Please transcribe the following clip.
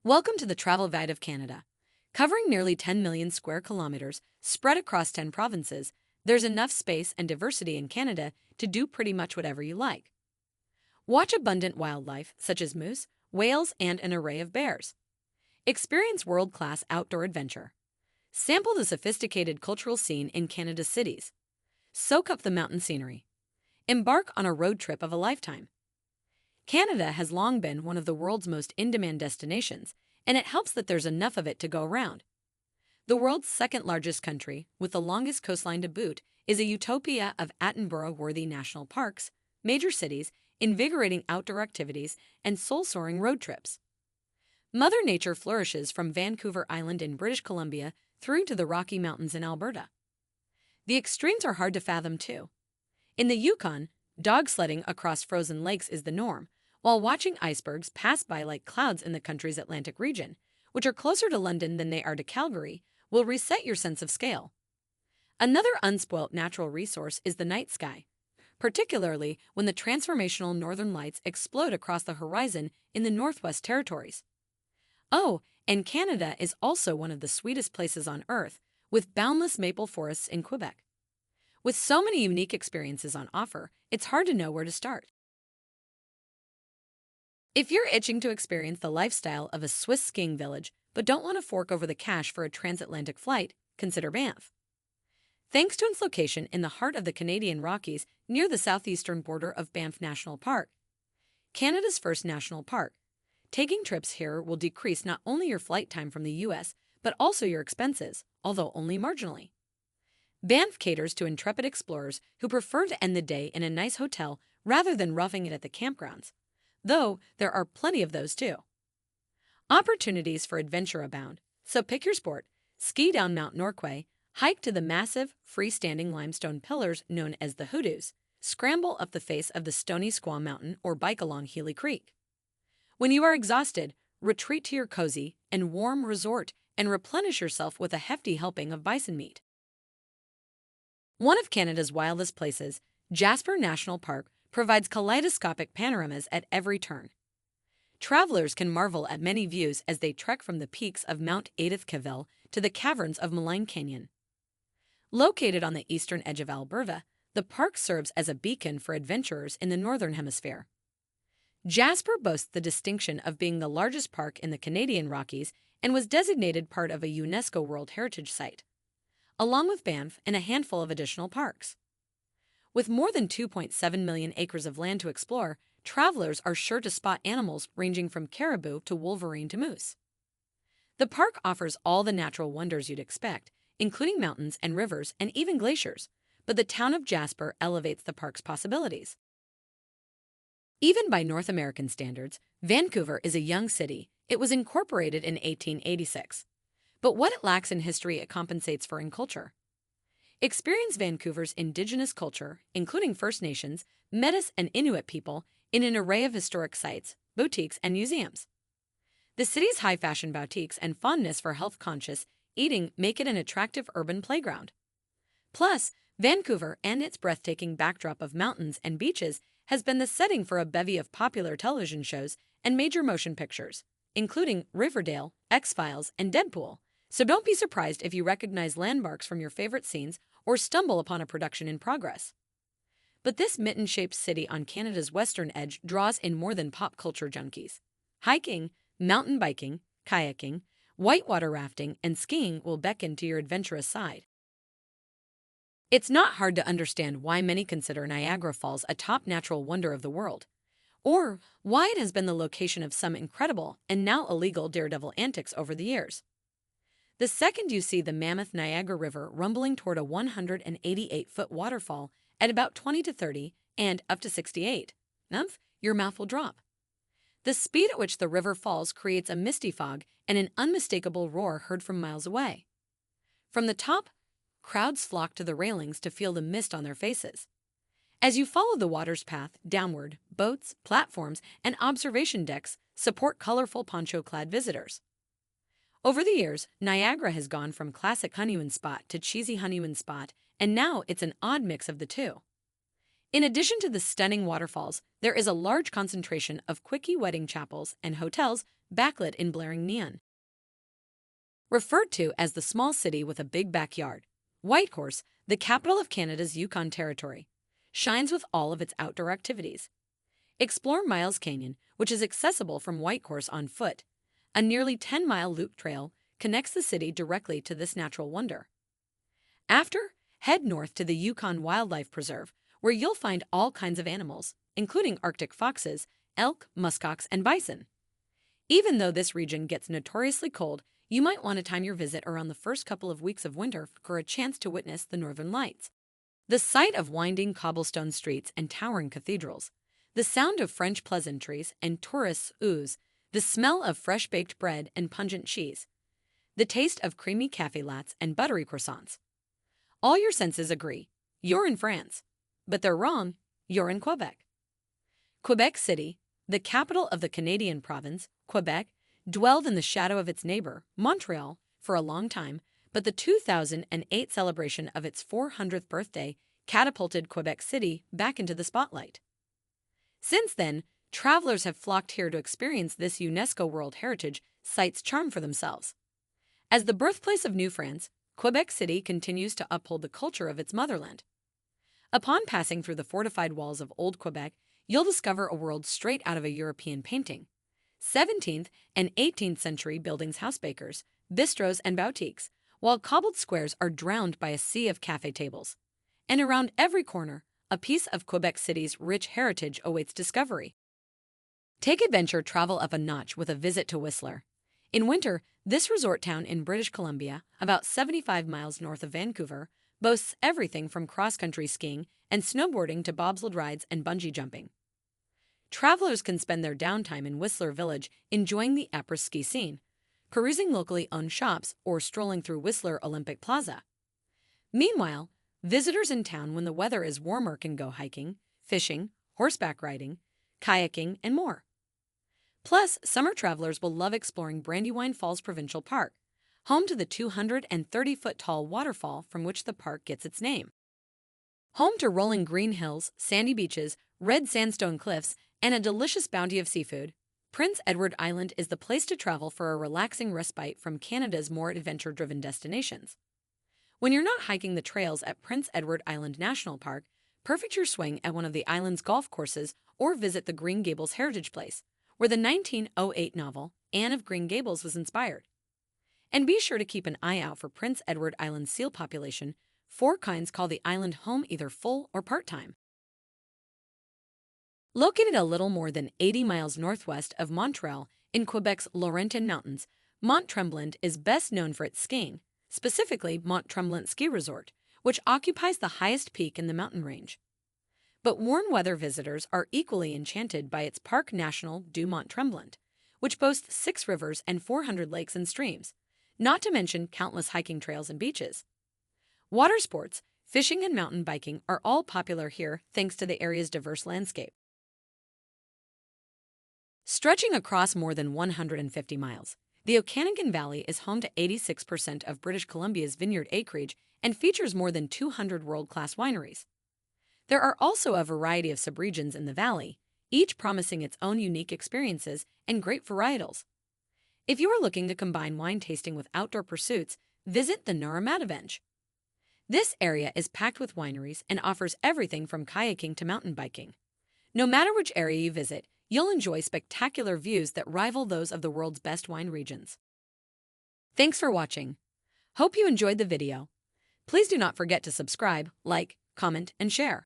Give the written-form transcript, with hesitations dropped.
Welcome to the travel guide of Canada. Covering nearly 10 million square kilometers, spread across 10 provinces, there's enough space and diversity in Canada to do pretty much whatever you like. Watch abundant wildlife such as moose, whales, and an array of bears. Experience world-class outdoor adventure. Sample the sophisticated cultural scene in Canada's cities. Soak up the mountain scenery. Embark on a road trip of a lifetime. Canada has long been one of the world's most in-demand destinations, and it helps that there's enough of it to go around. The world's second-largest country, with the longest coastline to boot, is a utopia of Attenborough-worthy national parks, major cities, invigorating outdoor activities, and soul-soaring road trips. Mother Nature flourishes from Vancouver Island in British Columbia through to the Rocky Mountains in Alberta. The extremes are hard to fathom, too. In the Yukon, dog sledding across frozen lakes is the norm, while watching icebergs pass by like clouds in the country's Atlantic region, which are closer to London than they are to Calgary, will reset your sense of scale. Another unspoilt natural resource is the night sky, particularly when the transformational northern lights explode across the horizon in the Northwest Territories. Oh, and Canada is also one of the sweetest places on Earth, with boundless maple forests in Quebec. With so many unique experiences on offer, it's hard to know where to start. If you're itching to experience the lifestyle of a Swiss skiing village but don't want to fork over the cash for a transatlantic flight, consider Banff. Thanks to its location in the heart of the Canadian Rockies near the southeastern border of Banff National Park, Canada's first national park, taking trips here will decrease not only your flight time from the U.S., but also your expenses, although only marginally. Banff caters to intrepid explorers who prefer to end the day in a nice hotel rather than roughing it at the campgrounds, though there are plenty of those too. Opportunities for adventure abound, so pick your sport, ski down Mount Norquay, hike to the massive, freestanding limestone pillars known as the Hoodoos, scramble up the face of the Stony Squaw Mountain, or bike along Healy Creek. When you are exhausted, retreat to your cozy and warm resort and replenish yourself with a hefty helping of bison meat. One of Canada's wildest places, Jasper National Park, provides kaleidoscopic panoramas at every turn. Travelers can marvel at many views as they trek from the peaks of Mount Edith-Cavell to the caverns of Malign Canyon. Located on the eastern edge of Alberta, the park serves as a beacon for adventurers in the Northern Hemisphere. Jasper boasts the distinction of being the largest park in the Canadian Rockies and was designated part of a UNESCO World Heritage Site, along with Banff and a handful of additional parks. With more than 2.7 million acres of land to explore, travelers are sure to spot animals ranging from caribou to wolverine to moose. The park offers all the natural wonders you'd expect, including mountains and rivers and even glaciers, but the town of Jasper elevates the park's possibilities. Even by North American standards, Vancouver is a young city. It was incorporated in 1886. But what it lacks in history, it compensates for in culture. Experience Vancouver's Indigenous culture, including First Nations, Métis, and Inuit people, in an array of historic sites, boutiques, and museums. The city's high-fashion boutiques and fondness for health-conscious eating make it an attractive urban playground. Plus, Vancouver and its breathtaking backdrop of mountains and beaches has been the setting for a bevy of popular television shows and major motion pictures, including Riverdale, X-Files, and Deadpool. So don't be surprised if you recognize landmarks from your favorite scenes or stumble upon a production in progress. But this mitten-shaped city on Canada's western edge draws in more than pop culture junkies. Hiking, mountain biking, kayaking, whitewater rafting, and skiing will beckon to your adventurous side. It's not hard to understand why many consider Niagara Falls a top natural wonder of the world, or why it has been the location of some incredible and now illegal daredevil antics over the years. The second you see the mammoth Niagara River rumbling toward a 188-foot waterfall at about 20 to 30 and up to 68, your mouth will drop. The speed at which the river falls creates a misty fog and an unmistakable roar heard from miles away. From the top, crowds flock to the railings to feel the mist on their faces. As you follow the water's path downward, boats, platforms, and observation decks support colorful poncho-clad visitors. Over the years, Niagara has gone from classic honeymoon spot to cheesy honeymoon spot, and now it's an odd mix of the two. In addition to the stunning waterfalls, there is a large concentration of quickie wedding chapels and hotels backlit in blaring neon. Referred to as the small city with a big backyard, Whitehorse, the capital of Canada's Yukon Territory, shines with all of its outdoor activities. Explore Miles Canyon, which is accessible from Whitehorse on foot. A nearly 10-mile loop trail connects the city directly to this natural wonder. After, head north to the Yukon Wildlife Preserve, where you'll find all kinds of animals, including Arctic foxes, elk, muskox, and bison. Even though this region gets notoriously cold, you might want to time your visit around the first couple of weeks of winter for a chance to witness the northern lights. The sight of winding cobblestone streets and towering cathedrals, the sound of French pleasantries and tourists' ooze, the smell of fresh-baked bread and pungent cheese, the taste of creamy café lattes and buttery croissants. All your senses agree. You're in France. But they're wrong. You're in Quebec. Quebec City, the capital of the Canadian province, Quebec, dwelled in the shadow of its neighbor, Montreal, for a long time, but the 2008 celebration of its 400th birthday catapulted Quebec City back into the spotlight. Since then, travelers have flocked here to experience this UNESCO World Heritage Site's charm for themselves. As the birthplace of New France, Quebec City continues to uphold the culture of its motherland. Upon passing through the fortified walls of Old Quebec, you'll discover a world straight out of a European painting. 17th and 18th century buildings, housebakers, bistros, and boutiques, while cobbled squares are drowned by a sea of café tables. And around every corner, a piece of Quebec City's rich heritage awaits discovery. Take adventure travel up a notch with a visit to Whistler. In winter, this resort town in British Columbia, about 75 miles north of Vancouver, boasts everything from cross-country skiing and snowboarding to bobsled rides and bungee jumping. Travelers can spend their downtime in Whistler Village enjoying the après-ski scene, perusing locally owned shops, or strolling through Whistler Olympic Plaza. Meanwhile, visitors in town when the weather is warmer can go hiking, fishing, horseback riding, kayaking, and more. Plus, summer travelers will love exploring Brandywine Falls Provincial Park, home to the 230-foot-tall waterfall from which the park gets its name. Home to rolling green hills, sandy beaches, red sandstone cliffs, and a delicious bounty of seafood, Prince Edward Island is the place to travel for a relaxing respite from Canada's more adventure-driven destinations. When you're not hiking the trails at Prince Edward Island National Park, perfect your swing at one of the island's golf courses or visit the Green Gables Heritage Place, where the 1908 novel Anne of Green Gables was inspired. And be sure to keep an eye out for Prince Edward Island's seal population. 4 kinds call the island home either full or part-time. Located a little more than 80 miles northwest of Montreal in Quebec's Laurentian Mountains, Mont Tremblant is best known for its skiing, specifically Mont Tremblant Ski Resort, which occupies the highest peak in the mountain range. But warm weather visitors are equally enchanted by its Parc National du Mont Tremblant, which boasts 6 rivers and 400 lakes and streams, not to mention countless hiking trails and beaches. Water sports, fishing, and mountain biking are all popular here thanks to the area's diverse landscape. Stretching across more than 150 miles, the Okanagan Valley is home to 86% of British Columbia's vineyard acreage and features more than 200 world-class wineries. There are also a variety of subregions in the valley, each promising its own unique experiences and great varietals. If you are looking to combine wine tasting with outdoor pursuits, visit the Northward. This area is packed with wineries and offers everything from kayaking to mountain biking. No matter which area you visit, you'll enjoy spectacular views that rival those of the world's best wine regions. Thanks for watching. Hope you enjoyed the video. Please do not forget to subscribe, like, comment, and share.